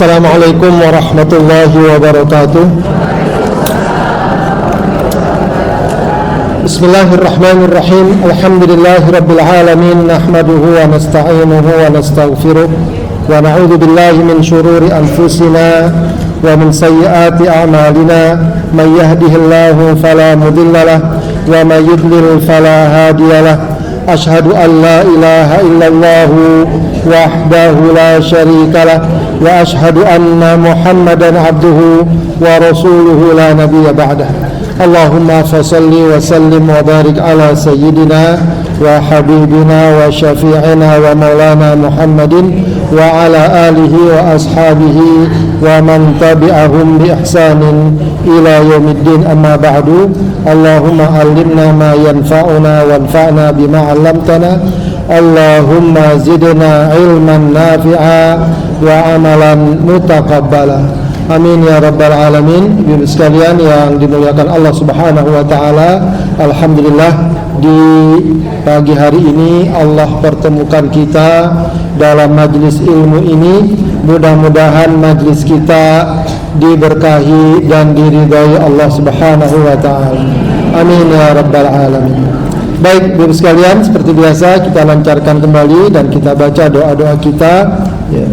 Assalamualaikum warahmatullahi wabarakatuh. Bismillahirrahmanirrahim. Alhamdulillahirabbil alamin. Nahmaduhu wa nasta'inuhu wa nastaghfiruh wa na'udzu billahi min shururi anfusina wa min sayyiati a'malina. May yahdihillahu fala mudilla lahu wa may yudlil fala hadiya lahu. Ashhadu an la ilaha illallah wahdahu la syarika lah wa ashhadu anna Muhammadan abduhu wa rasuluhu la nabiyya ba'dah. Allahumma fasalli wa sallim wa barik ala sayyidina wa habibina wa syafi'ina wa maulana Muhammadin wa ala alihi wa ashabihi wa man tabi'ahum bi ihsanin ila yaumiddin, amma ba'du. Allahumma allimna ma yanfa'una wanfa'na bima 'allamtana. Allahumma zidna ilman nafi'a wa amalan mutaqabbala. Amin ya rabbal alamin. Ibu sekalian yang dimuliakan Allah Subhanahu wa taala, alhamdulillah di pagi hari ini Allah pertemukan kita dalam majlis ilmu ini. Mudah-mudahan majlis kita diberkahi dan diridhai Allah Subhanahu wa taala. Amin ya rabbal alamin. Baik, Bapak sekalian, seperti biasa kita lancarkan kembali dan kita baca doa-doa kita ya.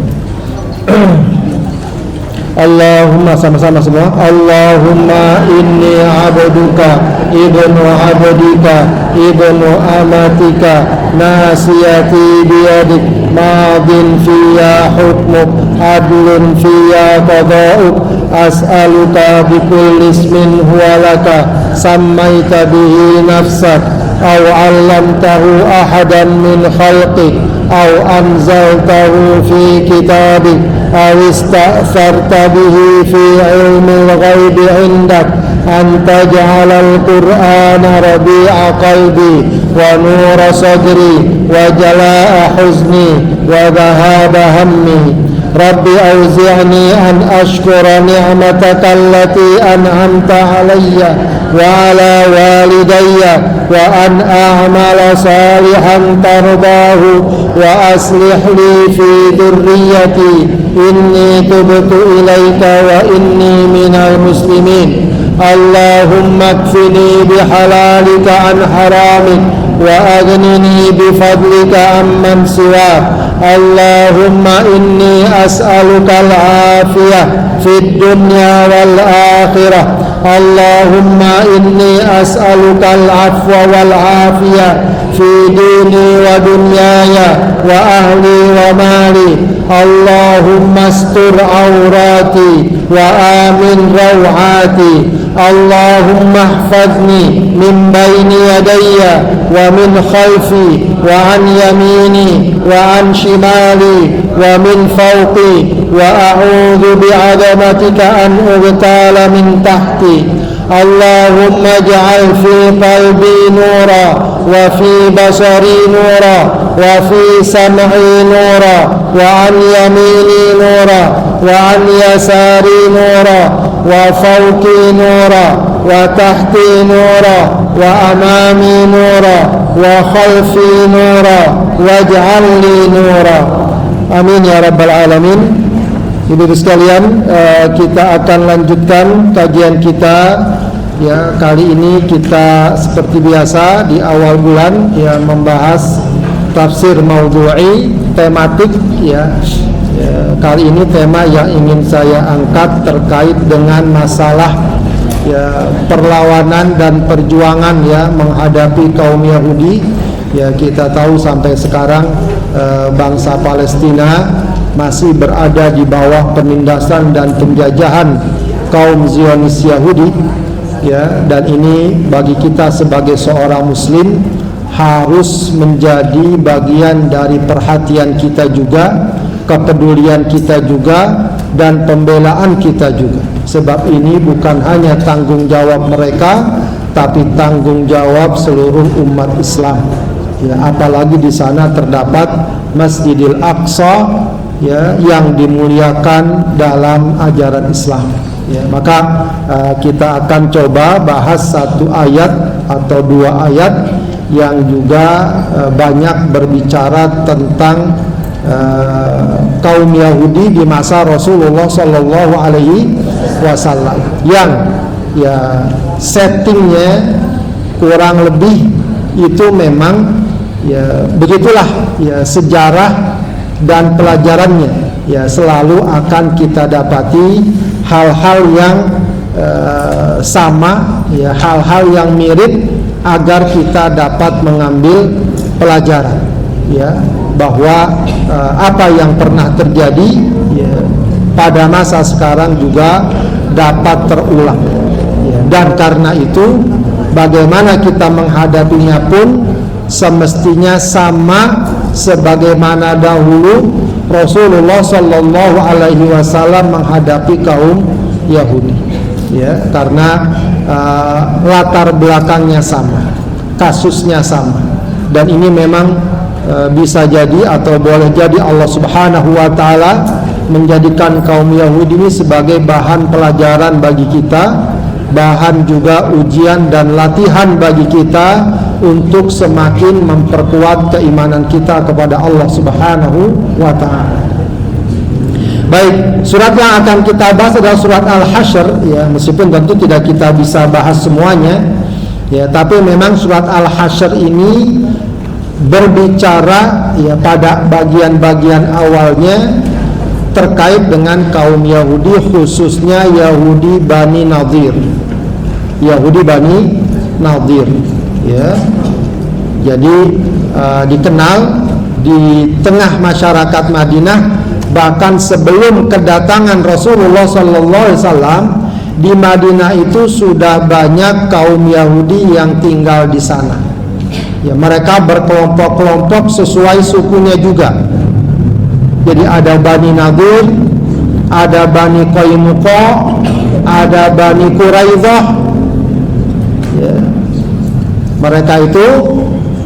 Allahumma, sama-sama semua. Allahumma inni abduka ibnu abdika ibnu amatika nasiyati biyadik madin fiyya hukmuk adlun fiyya qada'uk as'aluka bikulli ismin huwa laka sammaita bihi nafsak aw 'allamtahu ahadan min khalqik aw anzaltahu fi kitabik aw ista'tharta bihi fi 'ilmil ghaibi 'indak an taj'alal qur'ana rabi'a qalbi wa nura sadri wa jalaa'a huzni wa dhahaba hammi. Rabbi auzi'ni an ashkura ni'mataka allati an'amta alayya wa ala walidayya wa an a'mala salihan tardahu wa aslih li fi dhurriyyati inni tubtu ilayka wa inni minal muslimin. Allahumma kfini bihalalika an haramik wa aghnini bifadlika amman siwak. Allahumma inni as'aluka al-afiyah fid dunya wal akhirah. Allahumma inni as'aluka al-afwa wal afiyah fi dini wa dunyaya wa ahli wa mali. Allahumma astur awrati wa amin rawati. Allahumma ihfazni min bayni yadayya wa min khalfi wa an yamini wa an shimali wa min fawqi wa a'udzu bi'azamatika an ubtala min tahti. Allahumma ij'al fi qalbi nura wa fi basari nura wa fi sam'i nura wa an yamini nura wa an yasari nura wa fawqi nura wa tahti nura wa amami nura wa khalfi nura waj'al li nura. Amin ya rabbal alamin. Ibu sekalian, kita akan lanjutkan kajian kita ya. Kali ini kita seperti biasa di awal bulan ya membahas tafsir maudhu'i, tematik ya. Kali ini tema yang ingin saya angkat terkait dengan masalah ya perlawanan dan perjuangan ya menghadapi kaum Yahudi. Ya, kita tahu sampai sekarang bangsa Palestina masih berada di bawah penindasan dan penjajahan kaum Zionis Yahudi ya, dan ini bagi kita sebagai seorang muslim harus menjadi bagian dari perhatian kita juga, kepedulian kita juga, dan pembelaan kita juga. Sebab ini bukan hanya tanggung jawab mereka, tapi tanggung jawab seluruh umat Islam. Ya, apalagi di sana terdapat Masjidil Aqsa ya, yang dimuliakan dalam ajaran Islam. Ya, maka kita akan coba bahas satu ayat atau dua ayat yang juga banyak berbicara tentang kaum Yahudi di masa Rasulullah Shallallahu Alaihi Wasallam, yang ya settingnya kurang lebih itu memang ya begitulah ya sejarah dan pelajarannya. Ya selalu akan kita dapati hal-hal yang sama, ya hal-hal yang mirip, agar kita dapat mengambil pelajaran, ya bahwa apa yang pernah terjadi ya, pada masa sekarang juga dapat terulang, ya. Dan karena itu bagaimana kita menghadapinya pun semestinya sama sebagaimana dahulu Rasulullah Shallallahu Alaihi Wasallam menghadapi kaum Yahudi, ya karena latar belakangnya sama, kasusnya sama, dan ini memang bisa jadi atau boleh jadi Allah Subhanahu Wa Taala menjadikan kaum Yahudi ini sebagai bahan pelajaran bagi kita, bahan juga ujian dan latihan bagi kita untuk semakin memperkuat keimanan kita kepada Allah Subhanahu wa Ta'ala. Baik, surat yang akan kita bahas adalah surat Al-Hasyr, ya, meskipun tentu tidak kita bisa bahas semuanya, ya, tapi memang surat Al-Hasyr ini berbicara ya pada bagian-bagian awalnya terkait dengan kaum Yahudi, khususnya Yahudi Bani Nadir. Yahudi Bani Nadir, ya. Jadi dikenal di tengah masyarakat Madinah, bahkan sebelum kedatangan Rasulullah Sallallahu Alaihi Wasallam di Madinah itu sudah banyak kaum Yahudi yang tinggal di sana. Ya, mereka berkelompok-kelompok sesuai sukunya juga. Jadi ada Bani Nadir, ada Bani Qainuqa, ada Bani Quraidah. Ya. Mereka itu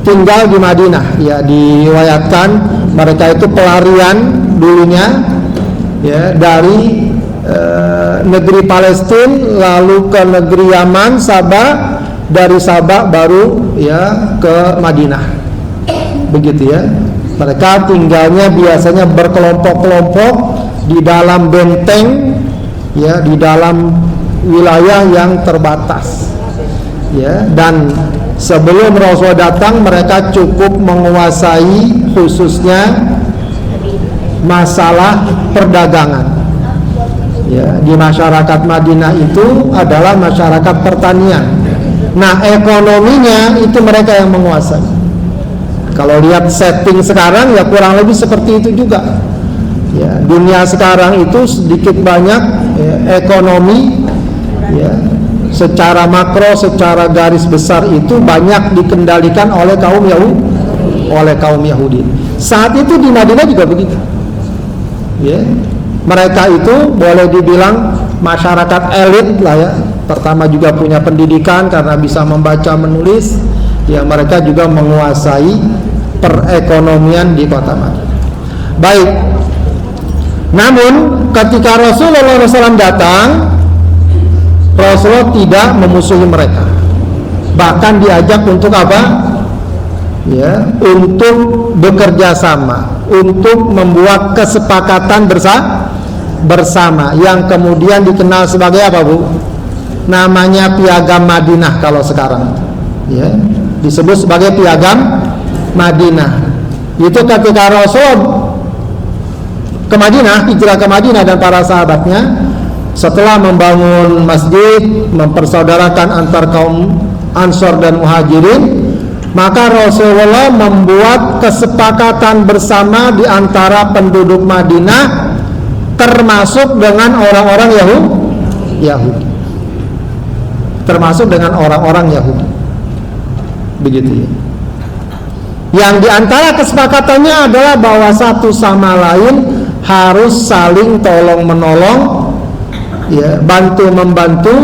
tinggal di Madinah. Ya, diriwayatkan mereka itu pelarian dulunya, ya, dari negeri Palestina lalu ke negeri Yaman, Sabah, dari Sabah baru ya ke Madinah. Begitu ya. Mereka tinggalnya biasanya berkelompok-kelompok di dalam benteng, ya, di dalam wilayah yang terbatas, ya. Dan sebelum Rasul datang, mereka cukup menguasai khususnya masalah perdagangan. Ya, di masyarakat Madinah itu adalah masyarakat pertanian. Nah, ekonominya itu mereka yang menguasai. Kalau lihat setting sekarang ya kurang lebih seperti itu juga. Ya, dunia sekarang itu sedikit banyak ya, ekonomi ya, secara makro, secara garis besar itu banyak dikendalikan oleh kaum Yahudi. Saat itu di Madinah juga begitu. Ya, mereka itu boleh dibilang masyarakat elit lah ya. Pertama juga punya pendidikan karena bisa membaca menulis. Ya, mereka juga menguasai perekonomian di kota Madinah. Baik. Namun ketika Rasulullah SAW datang, Rasulullah tidak memusuhi mereka. Bahkan diajak untuk apa? Ya, untuk bekerja sama, untuk membuat kesepakatan bersama yang kemudian dikenal sebagai apa, Bu? Namanya Piagam Madinah kalau sekarang. Ya, disebut sebagai Piagam Madinah. Itu ketika Rasul ke Madinah, hijrah ke Madinah dan para sahabatnya, setelah membangun masjid, mempersaudarakan antar kaum Ansor dan Muhajirin, maka Rasulullah membuat kesepakatan bersama di antara penduduk Madinah, termasuk dengan orang-orang Yahudi. Termasuk dengan orang-orang Yahudi. Begitu ya. Yang diantara kesepakatannya adalah bahwa satu sama lain harus saling tolong menolong, ya, bantu membantu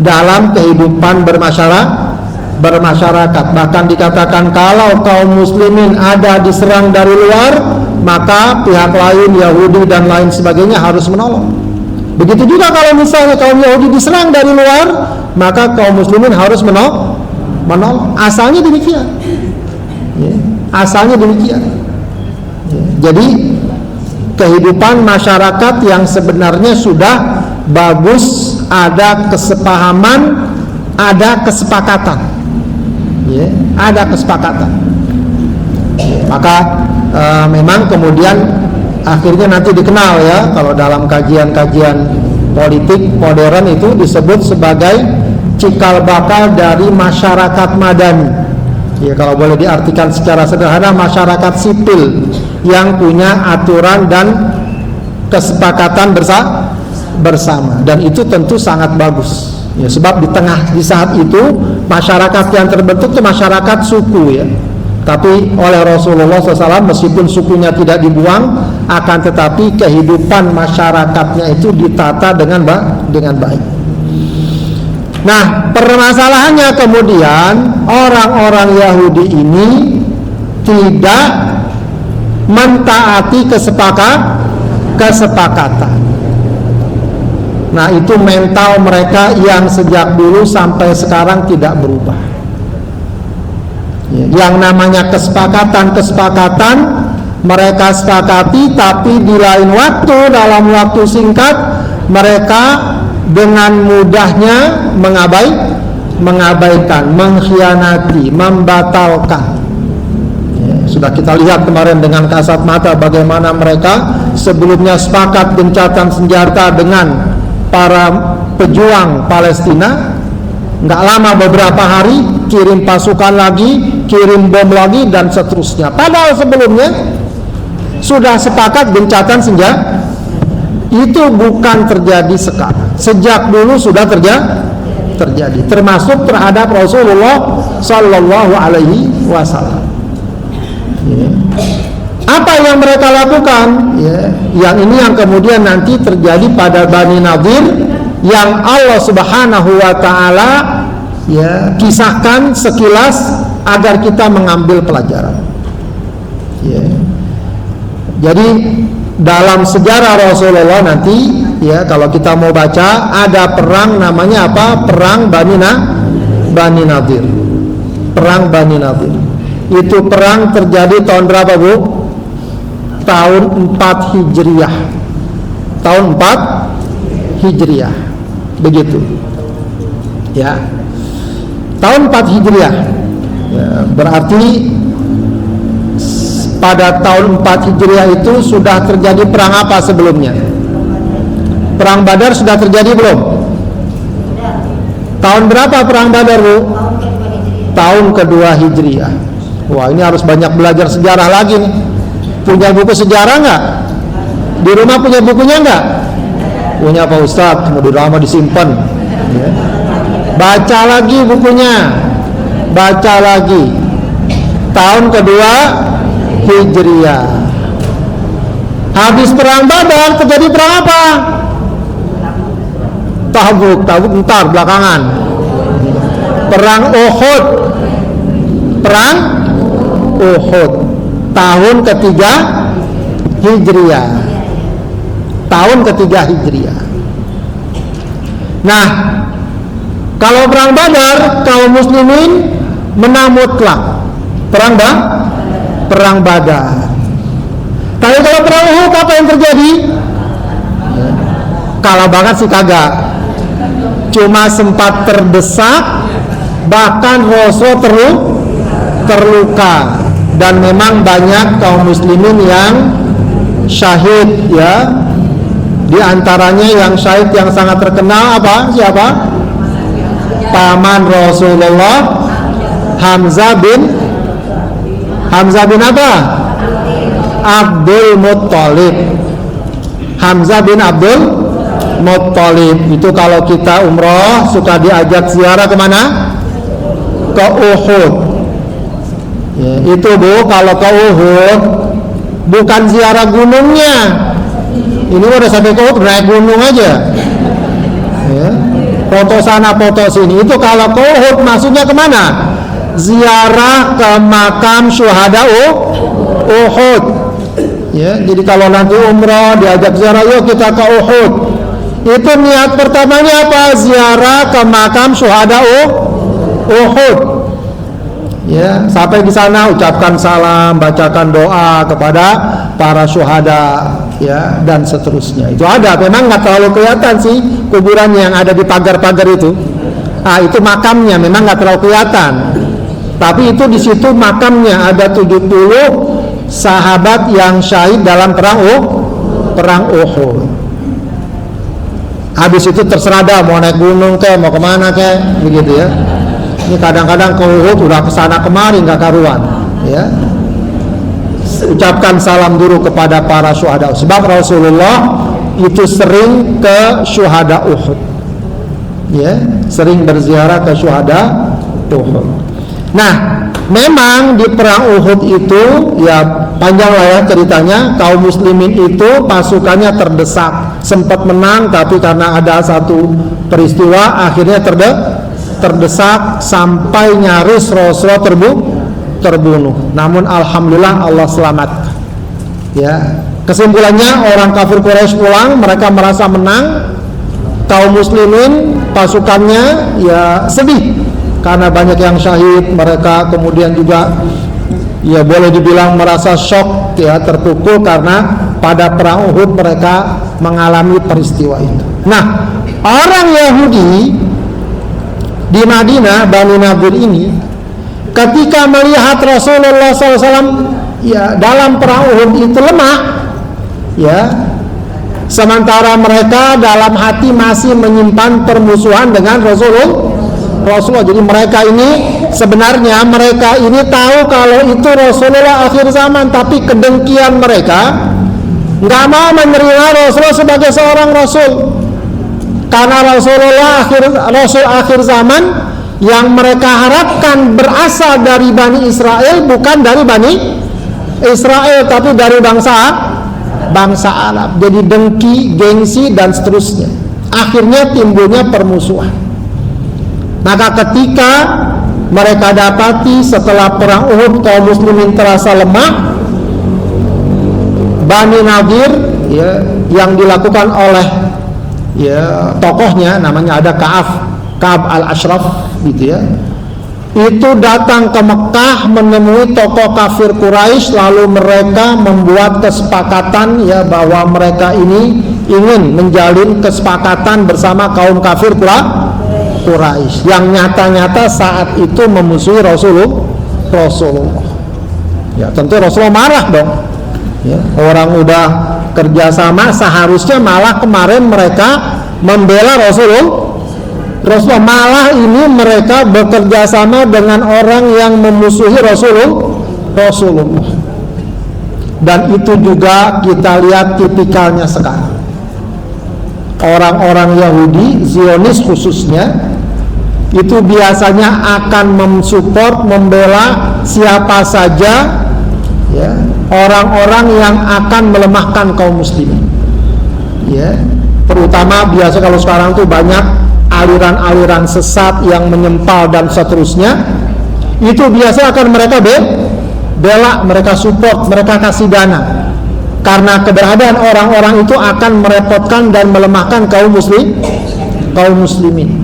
dalam kehidupan bermasyarakat. Bahkan dikatakan kalau kaum muslimin ada diserang dari luar, maka pihak lain, Yahudi dan lain sebagainya harus menolong. Begitu juga kalau misalnya kaum Yahudi diserang dari luar, maka kaum muslimin harus menolong. Asalnya demikian. Ya, asalnya demikian. Ya, Jadi kehidupan masyarakat yang sebenarnya sudah bagus, ada kesepahaman, ada kesepakatan, ya, ada kesepakatan. Maka memang kemudian akhirnya nanti dikenal ya, kalau dalam kajian-kajian politik modern itu disebut sebagai cikal bakal dari masyarakat madani. Ya, kalau boleh diartikan secara sederhana, masyarakat sipil yang punya aturan dan kesepakatan bersama, dan itu tentu sangat bagus. Ya, sebab di saat itu masyarakat yang terbentuk itu masyarakat suku ya. Tapi oleh Rasulullah SAW meskipun sukunya tidak dibuang, akan tetapi kehidupan masyarakatnya itu ditata dengan baik. Nah, permasalahannya kemudian orang-orang Yahudi ini tidak mentaati kesepakatan. Nah, itu mental mereka yang sejak dulu sampai sekarang tidak berubah. Yang namanya kesepakatan mereka sepakati, tapi di lain waktu, dalam waktu singkat mereka dengan mudahnya mengabaikan, mengkhianati, membatalkan. Sudah kita lihat kemarin dengan kasat mata bagaimana mereka sebelumnya sepakat gencatan senjata dengan para pejuang Palestina. Nggak lama, beberapa hari kirim pasukan lagi, kirim bom lagi, dan seterusnya. Padahal sebelumnya sudah sepakat gencatan senjata. Itu bukan terjadi sekarang, sejak dulu sudah terjadi, termasuk terhadap Rasulullah Sallallahu Alaihi Wasallam. Apa yang mereka lakukan? Yang ini yang kemudian nanti terjadi pada Bani Nadir, yang Allah Subhanahu Wa Taala kisahkan sekilas agar kita mengambil pelajaran. Jadi dalam sejarah Rasulullah nanti kalau kita mau baca, ada perang namanya apa? Perang Bani Nadir. Perang Bani Nadir. Itu perang terjadi tahun berapa, Bu? Tahun 4 Hijriah. Tahun 4 Hijriah. Begitu. Ya. Tahun 4 Hijriah. Berarti pada tahun 4 Hijriah itu sudah terjadi perang apa sebelumnya? Perang Badar sudah terjadi belum? Tahun berapa perang Badar, Bu? Tahun kedua Hijriah. Wah, ini harus banyak belajar sejarah lagi nih. Punya buku sejarah nggak? Di rumah punya bukunya nggak? Punya Pak Ustadz, kemudian lama disimpan. Baca lagi bukunya. Baca lagi. Tahun kedua Hijriah. Habis perang Badar terjadi perang apa? Tabuk ntar belakangan. Perang Uhud. Perang Uhud. Tahun ketiga Hijriah. Tahun ketiga Hijriah. Nah, kalau perang Badar kaum muslimin menang mutlak. Perang Badar. Tapi kalau perang Uhud apa yang terjadi? Kalah banget sih kagak. Cuma sempat terdesak, bahkan Rasul terluka, dan memang banyak kaum muslimin yang syahid ya. Di antaranya yang syahid yang sangat terkenal apa? Siapa? Paman Rasulullah, Hamzah bin apa? Abdul Muttalib. Hamzah bin Abdul Muttalib. Itu kalau kita umroh suka diajak ziarah kemana? Ke Uhud. Itu, Bu, kalau ke Uhud bukan ziarah gunungnya. Ini udah sampai ke Uhud naik gunung aja. Foto sana foto sini. Itu kalau ke Uhud maksudnya kemana? Ziarah ke makam syuhada Uhud. Jadi kalau nanti umroh diajak ziarah, yuk kita ke Uhud. Itu niat pertamanya apa? Ziarah ke makam syuhada Uhud. Sampai di sana ucapkan salam, bacakan doa kepada para syuhada, ya, dan seterusnya. Itu ada, memang nggak terlalu kelihatan sih kuburannya yang ada di pagar-pagar itu. Nah, itu makamnya memang nggak terlalu kelihatan. Tapi itu di situ makamnya ada 70 sahabat yang syahid dalam perang Uhud. Habis itu terserah dah mau naik gunung ke, mau kemana ke, begitu ya. Ini kadang-kadang ke Uhud udah kesana kemari nggak karuan, ya. Ucapkan salam dulu kepada para syuhada. Sebab Rasulullah itu sering ke syuhada Uhud, ya, sering berziarah ke syuhada Uhud. Nah, memang di perang Uhud itu ya panjang lah ya ceritanya. Kaum muslimin itu pasukannya terdesak, sempat menang tapi karena ada satu peristiwa akhirnya terdesak sampai nyaris Rasulullah terbunuh. Namun alhamdulillah Allah selamatkan. Ya, kesimpulannya orang kafir Quraisy pulang, mereka merasa menang. Kaum muslimin pasukannya ya sedih karena banyak yang syahid. Mereka kemudian juga ya boleh dibilang merasa shock, ya, terpukul karena pada perang Uhud mereka mengalami peristiwa itu. Nah, orang Yahudi di Madinah, Bani Nadir ini, ketika melihat Rasulullah SAW ya dalam perang Uhud itu lemah, ya, sementara mereka dalam hati masih menyimpan permusuhan dengan Rasulullah. Jadi mereka ini sebenarnya mereka ini tahu kalau itu Rasulullah akhir zaman, tapi kedengkian mereka nggak mau menerima Rasulullah sebagai seorang Rasul, karena Rasulullah Rasul akhir zaman yang mereka harapkan berasal dari Bani Israel, bukan dari Bani Israel tapi dari bangsa Arab. Jadi dengki, gengsi dan seterusnya, akhirnya timbulnya permusuhan. Maka ketika mereka dapati setelah perang Uhud kaum muslimin terasa lemah, Bani Nadir, ya, yang dilakukan oleh ya tokohnya namanya ada Ka'ab al-Ashraf gitu ya, itu datang ke Mekah menemui tokoh kafir Quraisy, lalu mereka membuat kesepakatan ya bahwa mereka ini ingin menjalin kesepakatan bersama kaum kafir Quraisy yang nyata-nyata saat itu memusuhi Rasulullah. Ya, tentu Rasulullah marah dong. Ya, orang udah kerjasama, seharusnya malah kemarin mereka membela Rasulullah, malah ini mereka bekerja sama dengan orang yang memusuhi Rasulullah. Dan itu juga kita lihat tipikalnya sekarang. Orang-orang Yahudi, Zionis khususnya, itu biasanya akan mensupport, membela siapa saja, ya, orang-orang yang akan melemahkan kaum muslimin, ya. Terutama biasa kalau sekarang tuh banyak aliran-aliran sesat yang menyempal dan seterusnya, itu biasa akan mereka bela, mereka support, mereka kasih dana, karena keberadaan orang-orang itu akan merepotkan dan melemahkan kaum muslimin.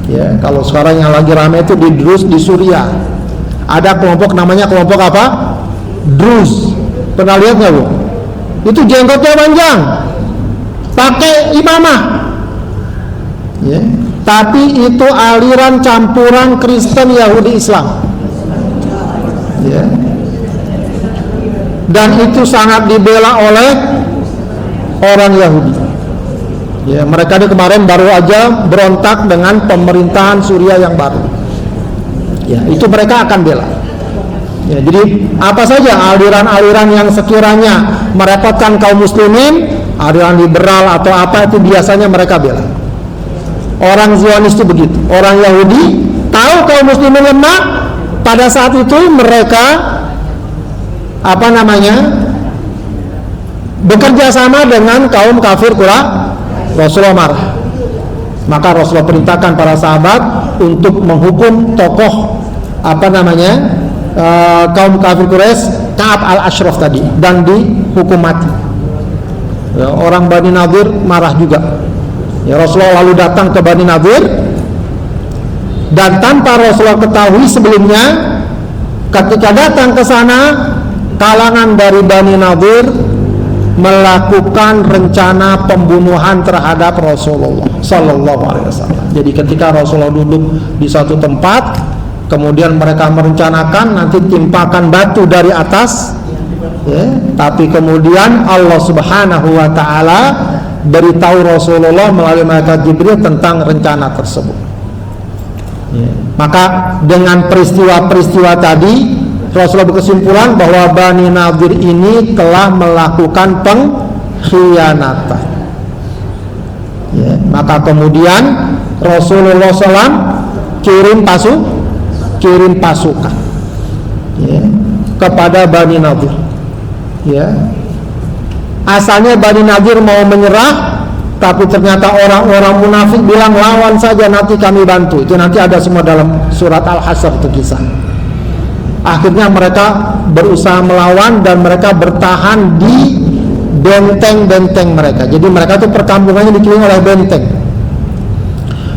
Ya, kalau sekarang yang lagi ramai itu di Druze di Suriah, ada kelompok namanya kelompok apa? Druze. Pernah lihat nggak bu? Itu jenggotnya panjang, pakai imamah. Ya, tapi itu aliran campuran Kristen, Yahudi, Islam. Ya. Dan itu sangat dibela oleh orang Yahudi. Ya, mereka ini kemarin baru aja berontak dengan pemerintahan Suriah yang baru. Ya, itu mereka akan bela. Ya, jadi apa saja aliran-aliran yang sekiranya merepotkan kaum muslimin, aliran liberal atau apa, itu biasanya mereka bela. Orang Zionis itu begitu. Orang Yahudi tahu kaum muslimin lemah, pada saat itu mereka bekerja sama dengan kaum kafir Rasulullah marah. Maka Rasulullah perintahkan para sahabat untuk menghukum tokoh kaum kafir Quraisy, Ka'ab al-Ashraf tadi, dan dihukum mati. Ya, orang Bani Nadir marah juga. Ya, Rasulullah lalu datang ke Bani Nadir, dan tanpa Rasulullah ketahui sebelumnya, ketika datang ke sana kalangan dari Bani Nadir melakukan rencana pembunuhan terhadap Rasulullah Sallallahu Alaihi Wasallam. Jadi ketika Rasulullah duduk di satu tempat, kemudian mereka merencanakan nanti timpakan batu dari atas, ya, tapi kemudian Allah Subhanahu Wa Taala beritahu Rasulullah melalui malaikat Jibril tentang rencana tersebut. Ya. Maka dengan peristiwa-peristiwa tadi, Rasulullah berkesimpulan bahwa Bani Nadir ini telah melakukan pengkhianatan. Ya, maka kemudian Rasulullah SAW kirim pasukan, ya, kepada Bani Nadir. Ya. Asalnya Bani Nadir mau menyerah, tapi ternyata orang-orang munafik bilang lawan saja, nanti kami bantu. Itu nanti ada semua dalam surat Al-Hasyr itu kisah. Akhirnya mereka berusaha melawan dan mereka bertahan di benteng-benteng mereka. Jadi mereka itu perkampungannya dikelilingi oleh benteng.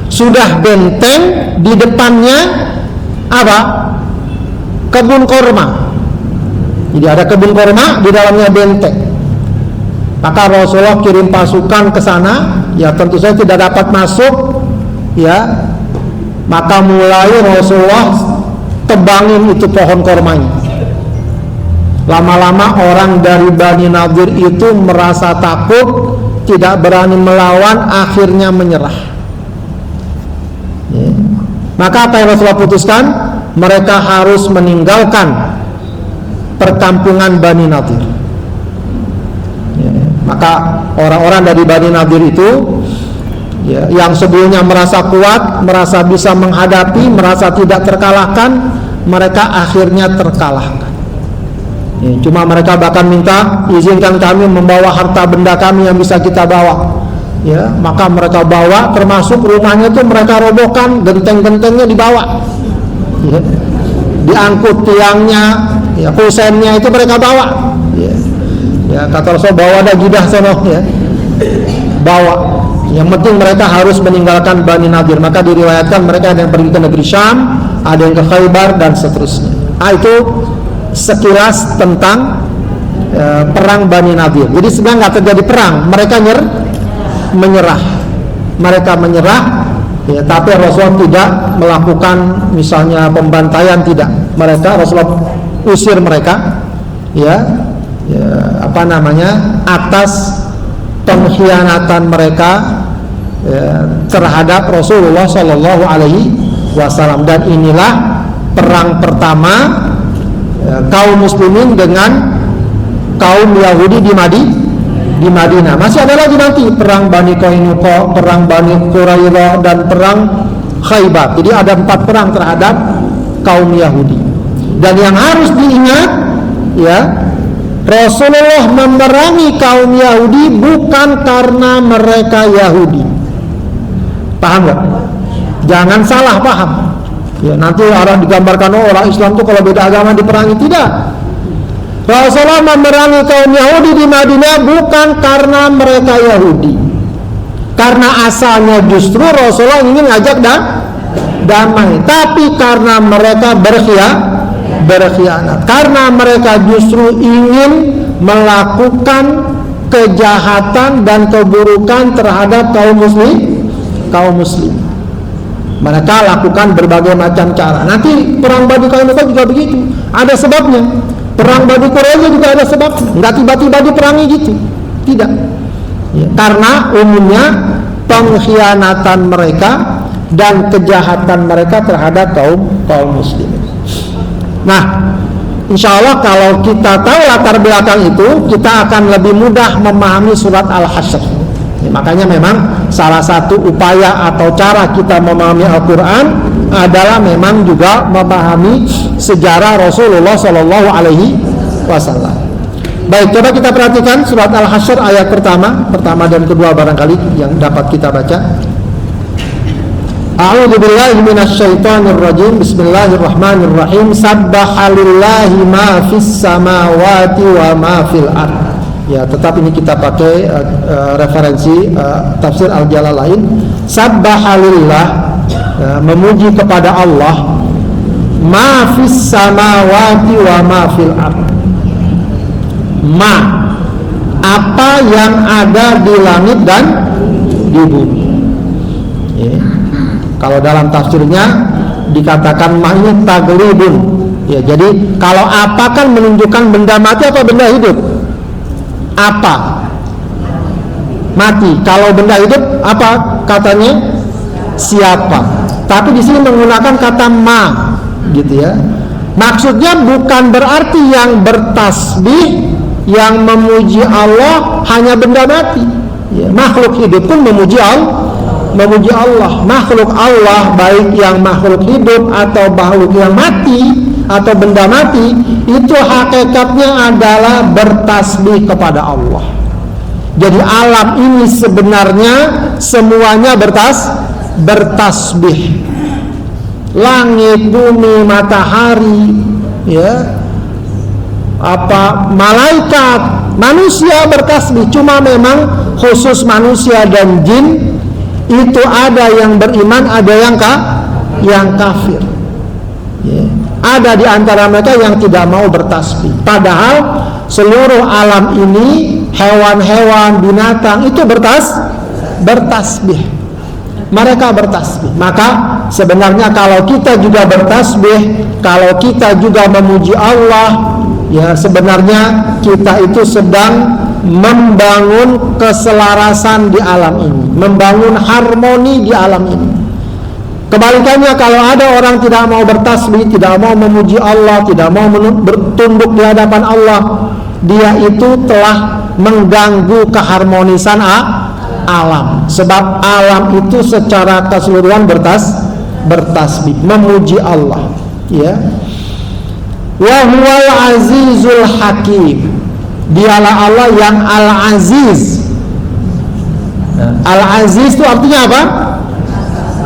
Sudah benteng, di depannya apa? Kebun korma. Jadi ada kebun korma, di dalamnya benteng. Maka Rasulullah kirim pasukan ke sana, ya tentu saja tidak dapat masuk, ya. Maka mulai Rasulullah tebangin itu pohon kormanya. Lama-lama orang dari Bani Nadir itu merasa takut, tidak berani melawan, akhirnya menyerah. Ya. Maka apa yang Rasulullah putuskan? Mereka harus meninggalkan perkampungan Bani Nadir. Ya. Maka orang-orang dari Bani Nadir itu, ya, yang sebelumnya merasa kuat, merasa bisa menghadapi, merasa tidak terkalahkan, mereka akhirnya terkalahkan. Ya, cuma mereka bahkan minta, izinkan kami membawa harta benda kami yang bisa kita bawa. Ya, maka mereka bawa, termasuk rumahnya itu mereka robohkan, genteng-gentengnya dibawa. Ya, diangkut tiangnya, ya, kusennya itu mereka bawa. Ya, ya, kata Rasul, bawa dah gidah sono, ya, bawa. Yang penting mereka harus meninggalkan Bani Nadir. Maka diriwayatkan mereka ada yang pergi ke negeri Syam, ada yang ke Khaybar dan seterusnya. Itu sekilas tentang perang Bani Nadir. Jadi sebenarnya nggak terjadi perang, mereka menyerah. Mereka menyerah, ya, tapi Rasulullah tidak melakukan misalnya pembantaian, tidak. Mereka Rasulullah usir mereka, ya, apa namanya, atas pengkhianatan mereka, ya, terhadap Rasulullah Shallallahu Alaihi Wasallam. Dan inilah perang pertama, ya, kaum muslimin dengan kaum Yahudi di Madinah. Masih ada lagi nanti perang Bani Qainuqa, perang Bani Quraidah, dan perang Khaybar. Jadi ada 4 perang terhadap kaum Yahudi. Dan yang harus diingat, ya, Rasulullah memerangi kaum Yahudi bukan karena mereka Yahudi. Paham gak? Jangan salah paham. Ya, nanti orang digambarkan, oh, orang Islam tuh kalau beda agama diperangi. Tidak. Rasulullah memerangi kaum Yahudi di Madinah bukan karena mereka Yahudi. Karena asalnya justru Rasulullah ingin ngajak damai, tapi karena mereka berkhianat, karena mereka justru ingin melakukan kejahatan dan keburukan terhadap kaum muslim. Mereka lakukan berbagai macam cara. Nanti perang Bani Qainuqa juga begitu, ada sebabnya. Perang Bani Quraidah juga ada sebab. Nggak tiba-tiba diperangi gitu, tidak. Ya, karena umumnya pengkhianatan mereka dan kejahatan mereka terhadap kaum muslimin. Nah, insya Allah kalau kita tahu latar belakang itu, kita akan lebih mudah memahami surat Al-Hasyr. Ya, makanya memang salah satu upaya atau cara kita memahami Al-Quran adalah memang juga memahami sejarah Rasulullah Shallallahu Alaihi Wasallam. Baik, coba kita perhatikan surat Al-Hasyr ayat pertama dan kedua barangkali yang dapat kita baca. A'udzu billahi minasyaitonir rajim. Bismillahirrahmanirrahim. Sabbaha lillahi ma fis samawati wa ma fil ardh. Ya, tetap ini kita pakai referensi tafsir Al-Jalalain. Sabbaha lillah, memuji kepada Allah, ma fis samawati wa ma fil ardh, ma, apa yang ada di langit dan di bumi. Ya. Kalau dalam tafsirnya dikatakan ma ini taglibun. Ya, jadi kalau apa kan menunjukkan benda mati atau benda hidup? Apa? Mati. Kalau benda hidup apa katanya? Siapa? Tapi di sini menggunakan kata ma, gitu ya. Maksudnya bukan berarti yang bertasbih, yang memuji Allah hanya benda mati. Ya, makhluk hidup pun memuji Allah. Makhluk Allah, baik yang makhluk hidup atau makhluk yang mati atau benda mati, itu hakikatnya adalah bertasbih kepada Allah. Jadi alam ini sebenarnya semuanya bertasbih. Langit, bumi, matahari, ya, apa malaikat, manusia bertasbih. Cuma memang khusus manusia dan jin itu ada yang beriman, ada yang kafir. Ya. Ada di antara mereka yang tidak mau bertasbih. Padahal seluruh alam ini, hewan-hewan, binatang itu bertasbih. Mereka bertasbih. Maka sebenarnya kalau kita juga bertasbih, kalau kita juga memuji Allah, ya sebenarnya kita itu sedang membangun keselarasan di alam ini, membangun harmoni di alam ini. Kebalikannya, kalau ada orang tidak mau bertasbih, tidak mau memuji Allah, tidak mau bertunduk di hadapan Allah, dia itu telah mengganggu keharmonisan alam. Sebab alam itu secara keseluruhan bertasbih, memuji Allah, ya. Wa huwal azizul hakim. Dialah Allah yang al-aziz. Al-aziz itu artinya apa?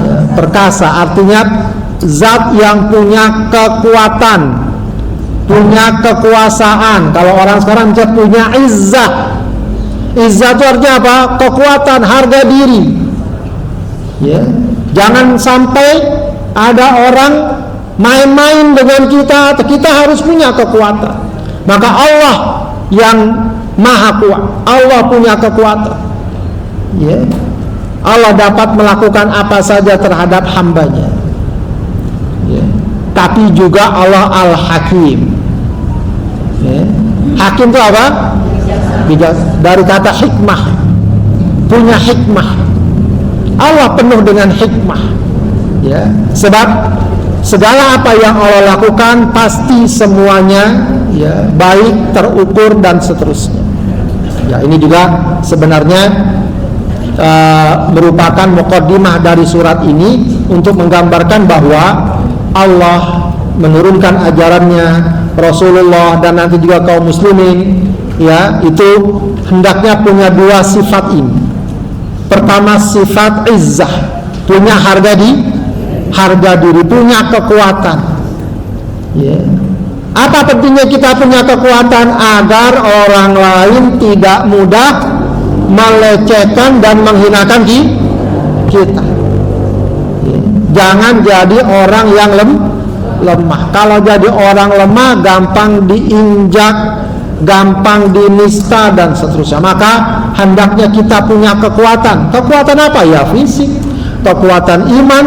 Ya, perkasa, artinya zat yang punya kekuatan, punya kekuasaan. Kalau orang sekarang punya izzah. Izzah itu artinya apa? Kekuatan, harga diri. Ya. Jangan sampai ada orang main-main dengan kita. Kita harus punya kekuatan. Maka Allah yang maha kuat, Allah punya kekuatan. Ya. Allah dapat melakukan apa saja terhadap hambanya. Ya. Tapi juga Allah al-hakim. Ya. Hakim itu apa? Dari kata hikmah, punya hikmah. Allah penuh dengan hikmah, ya. Sebab segala apa yang Allah lakukan pasti semuanya, ya, baik, terukur dan seterusnya. Ya, ini juga sebenarnya merupakan muqaddimah dari surat ini untuk menggambarkan bahwa Allah menurunkan ajarannya, Rasulullah dan nanti juga kaum muslimin, ya, itu hendaknya punya dua sifat ini. Pertama, sifat izzah, punya harga diri, punya kekuatan. Ya. Apa pentingnya kita punya kekuatan? Agar orang lain tidak mudah melecehkan dan menghinakan kita. Ya. Jangan jadi orang yang lemah. Kalau jadi orang lemah, gampang diinjak, gampang dinista dan seterusnya. Maka hendaknya kita punya kekuatan. Kekuatan apa? Ya fisik, kekuatan iman,